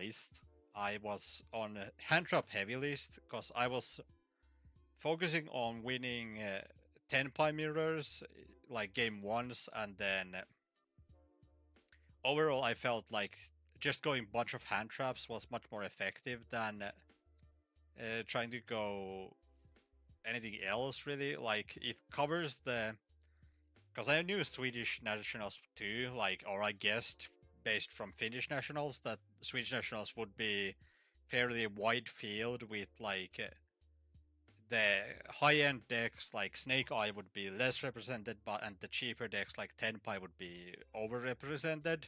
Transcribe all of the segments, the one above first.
list. I was on a hand trap heavy list because I was focusing on winning Tenpai mirrors like game ones, and then overall I felt like just going bunch of hand traps was much more effective than trying to go anything else really. Like it covers the, because I knew Swedish nationals too, like, or I guessed based from Finnish nationals that Swedish nationals would be fairly wide field with like the high-end decks like Snake Eye would be less represented, but and the cheaper decks like Tenpai would be overrepresented.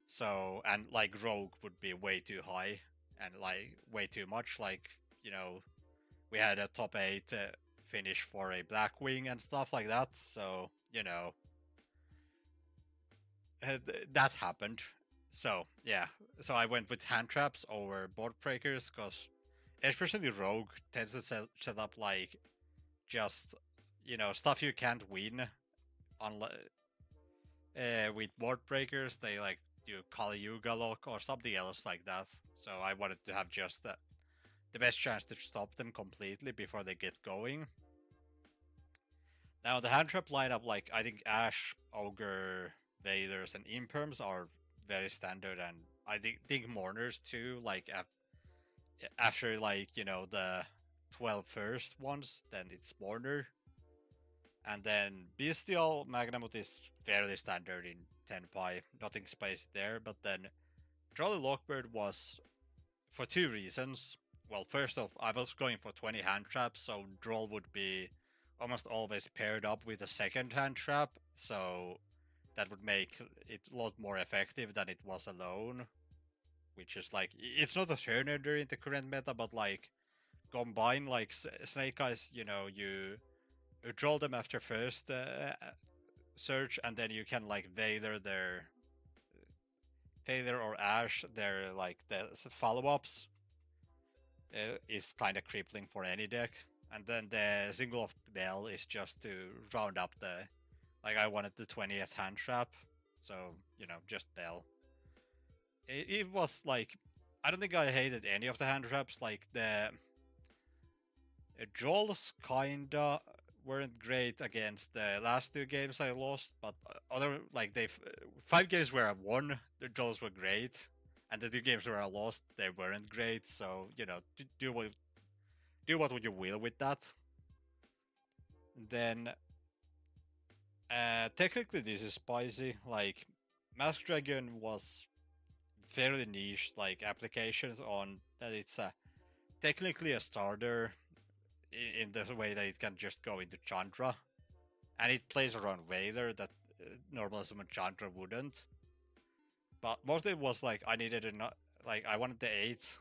So, and like Rogue would be way too high and like way too much. Like, you know, we had a top 8 finish for a Blackwing and stuff like that. So, you know, that happened. So, yeah. So I went with hand traps over board breakers because especially Rogue tends to set up like just, you know, stuff you can't win on with board breakers. They like do Kali Yuga lock or something else like that. So I wanted to have just the best chance to stop them completely before they get going. Now the hand trap lineup, like I think Ash, Ogre, Vaders, and Imperms are very standard, and I think Mourners too. Like after like, you know, the 12 first ones, then it's Mourner. And then Bestial Magnamuth is fairly standard in Tenpai, nothing spicy there. But then Jolly Lockbird was for two reasons. Well, first off, I was going for 20 hand traps, so Droll would be almost always paired up with a second hand trap, so that would make it a lot more effective than it was alone. Which is like, it's not a turn ender in the current meta, but like combine like Snake Eyes, you know, you draw them after first search, and then you can like Vader or Ash, their like the follow-ups is kind of crippling for any deck. And then the single of Bell is just to round up the, like I wanted the 20th hand trap, so, you know, just Bell. It was like, I don't think I hated any of the hand traps. Like the Jolls kinda weren't great against the last two games I lost, but other like they 5 games where I won, the Jolls were great, and the 2 games where I lost, they weren't great. So, you know, do what you will with that. Then technically this is spicy. Like Mask Dragon was fairly niche like applications on that it's technically a starter in the way that it can just go into Chandra, and it plays around Vader that normal summon Chandra wouldn't. But mostly it was like I needed like I wanted the 8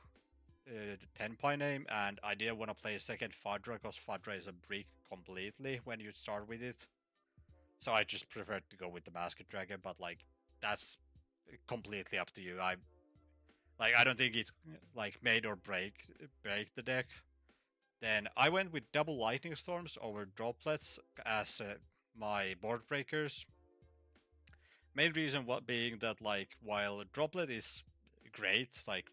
Tenpai name, and I didn't want to play a second Fadra because Fadra is a brick completely when you start with it. So I just preferred to go with the Masked Dragon, but like that's completely up to you. I don't think it like made or break the deck. Then I went with double lightning storms over droplets as my board breakers. Main reason what being that like while droplet is great, like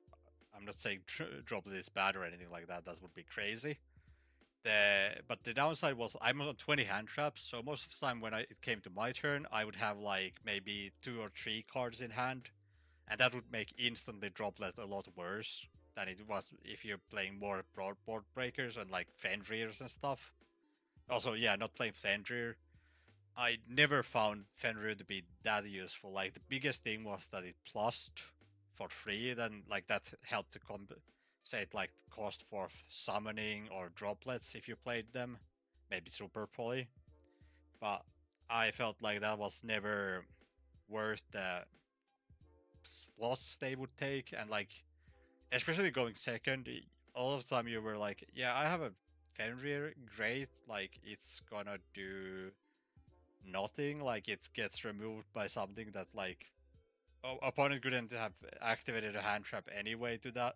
I'm not saying droplet is bad or anything like that. That would be crazy. But the downside was I'm on 20 hand traps, so most of the time when it came to my turn, I would have like maybe 2 or 3 cards in hand, and that would make instantly droplet a lot worse than it was if you're playing more broad board breakers and like Fenrir's and stuff. Also, yeah, not playing Fenrir. I never found Fenrir to be that useful. Like the biggest thing was that it plussed for free, then like that helped to compensate like the cost for summoning or droplets if you played them. Maybe super poly. But I felt like that was never worth the slots they would take, and like especially going second, all of the time you were like, yeah, I have a Fenrir, great, like it's gonna do nothing, like it gets removed by something that like opponent couldn't have activated a hand trap anyway to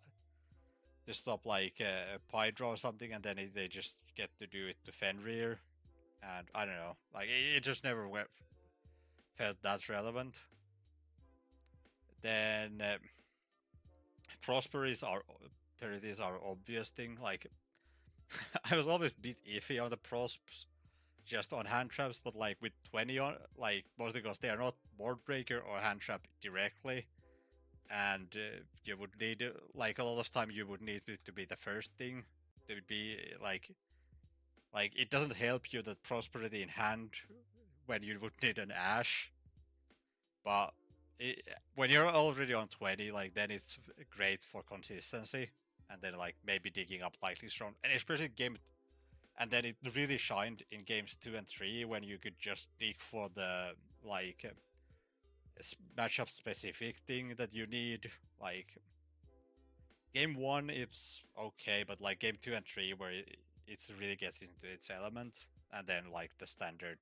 stop like a Pydra or something, and then they just get to do it to Fenrir, and I don't know, like it just never felt that relevant. Then prosperities are obvious thing. Like I was always a bit iffy on the prosps just on hand traps, but like with 20 on, like mostly because they are not board breaker or hand trap directly, and you would need like a lot of time you would need it to be the first thing to be like it doesn't help you that prosperity in hand when you would need an ash, but it, when you're already on 20, like then it's great for consistency, and then like maybe digging up likely strong, and especially game. And then it really shined in games 2 and 3 when you could just dig for the like matchup specific thing that you need. Like game 1, it's okay, but like game 2 and 3 where it really gets into its element, and then like the standard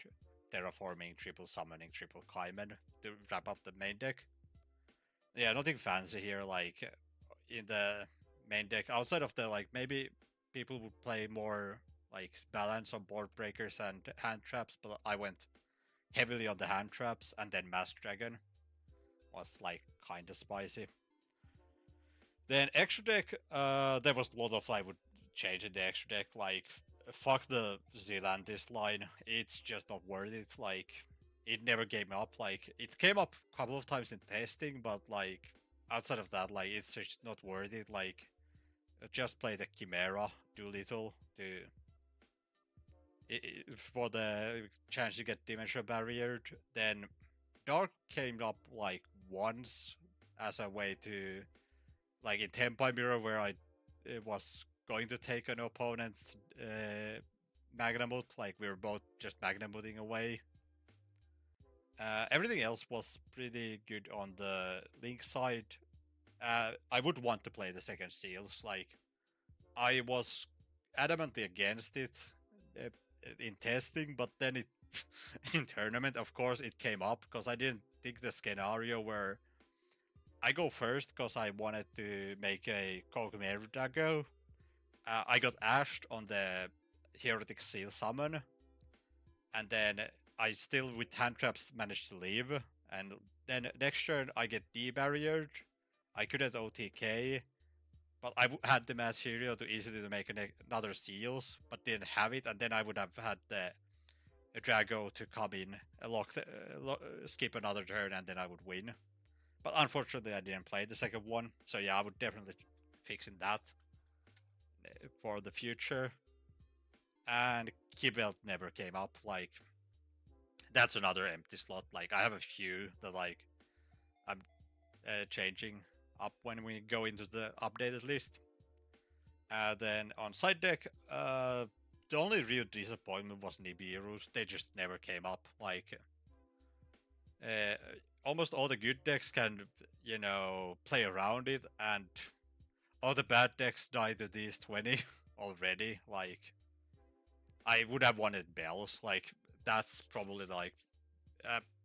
terraforming, triple summoning, triple Kaimen to wrap up the main deck. Yeah, nothing fancy here. Like in the main deck, outside of the like maybe people would play more like balance on board breakers and hand traps, but I went heavily on the hand traps, and then Mask Dragon was like kind of spicy. Then extra deck, there was a lot of I would change in the extra deck. Like fuck the Zealandis line, it's just not worth it. Like it never came up. Like it came up a couple of times in testing, but like outside of that, like it's just not worth it. Like just play the Chimera Doolittle to for the chance to get Dimension Barriered. Then Dark came up like once as a way to like in Tenpai Mirror where I was going to take an opponent's Magnamut, like we were both just Magnamuting away. Everything else was pretty good on the Link side. I would want to play the second Seals. Like I was adamantly against it in testing, but then it in tournament, of course, it came up because I didn't think the scenario where I go first because I wanted to make a Kokumeru Dago. I got ashed on the Heretic Seal summon, and then I still with hand traps managed to leave. And then next turn I get debarriered. I could have OTK, but I had the material to easily to make another Seals, but didn't have it, and then I would have had the Drago to come in, skip another turn, and then I would win. But unfortunately, I didn't play the second one, so yeah, I would definitely fixing that for the future. And Keybelt never came up. Like that's another empty slot. Like I have a few that like I'm changing up when we go into the updated list. Then on side deck, the only real disappointment was Nibiru's. They just never came up. Like almost all the good decks can, play around it, and all the bad decks die to these 20 already. Like I would have wanted Bells. Like that's probably like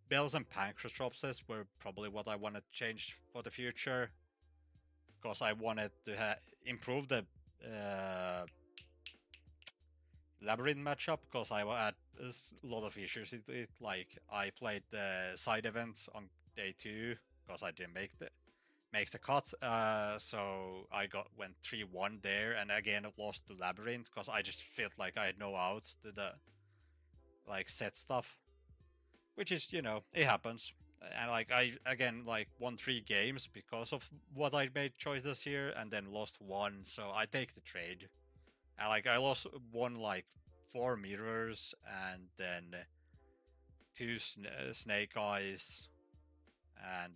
Bells and Pancratopsis were probably what I want to change for the future, because I wanted to improve the Labyrinth matchup, because I had a lot of issues with it. Like I played the side events on day 2 because I didn't make the cut. So I went 3-1 there, and again lost to Labyrinth because I just felt like I had no outs to the like set stuff, which is it happens. And like I again like won 3 games because of what I made choices here, and then lost 1. So I take the trade. And like I won like 4 mirrors, and then 2 snake eyes, and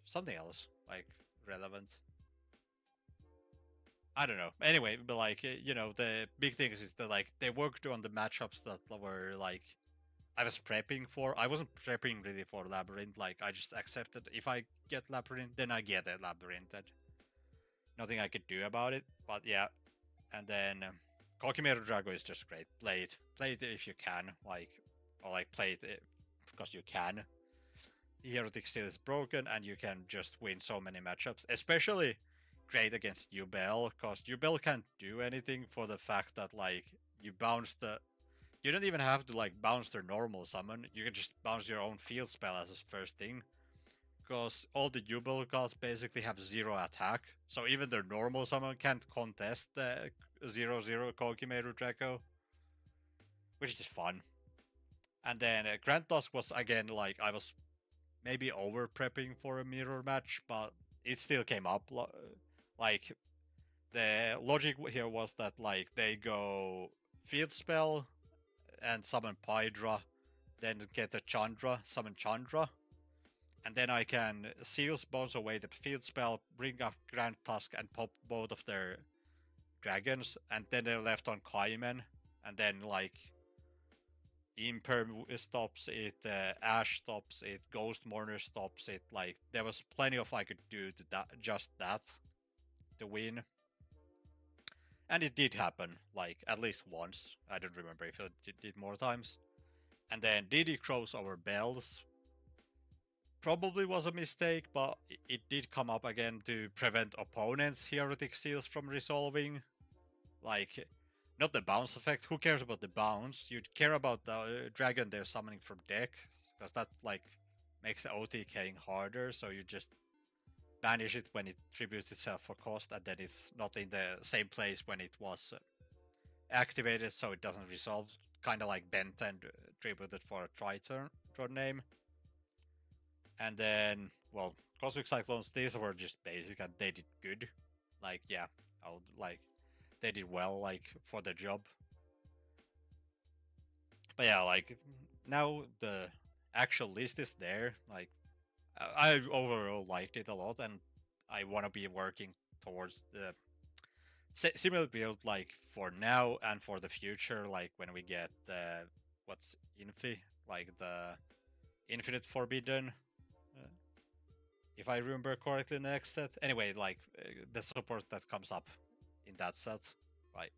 something else like relevant. I don't know. Anyway, but like the big thing is that like they worked on the matchups that were like I was prepping for. I wasn't prepping really for Labyrinth. Like I just accepted if I get Labyrinth, then I get a Labyrinth. And nothing I could do about it. But yeah, and then Kokimeru Drago is just great. Play it if you can. Or play it because you can. Heretic Seal is broken, and you can just win so many matchups. Especially great against Ubel, because Ubel can't do anything for the fact that like you bounce the. You don't even have to like bounce their normal summon. You can just bounce your own field spell as his first thing, because all the Jubel gods basically have zero attack, so even their normal summon can't contest the 0/0 Kokimeru Draco, which is fun. And then Grand Tusk was again like I was maybe over prepping for a mirror match, but it still came up. Like the logic here was that like they go field spell and summon Pydra, then get a Chandra, summon Chandra, and then I can Seals Bones away the field spell, bring up Grand Tusk, and pop both of their dragons, and then they're left on Kaimen, and then like Imperm stops it, Ash stops it, Ghost Mourner stops it. Like there was plenty of I could do to just that to win, and it did happen like at least once. I don't remember if it did more times. And then DD Crows over Bells probably was a mistake, but it did come up again to prevent opponents' Heretic Seals from resolving. Like, not the bounce effect. Who cares about the bounce? You'd care about the dragon they're summoning from deck, because that like makes the OTKing harder. So you just banish it when it tributes itself for cost, and then it's not in the same place when it was activated, so it doesn't resolve. Kind of like bent and tributed for a Triturn name. And then, well, Cosmic Cyclones, these were just basic and they did good. Like, yeah, they did well, like, for the job. But yeah, like, now the actual list is there. Like, I overall liked it a lot, and I want to be working towards the similar build, like, for now and for the future, like, when we get the, what's Infi? Like, the Infinite Forbidden, if I remember correctly, in the next set. Anyway, like the support that comes up in that set, right?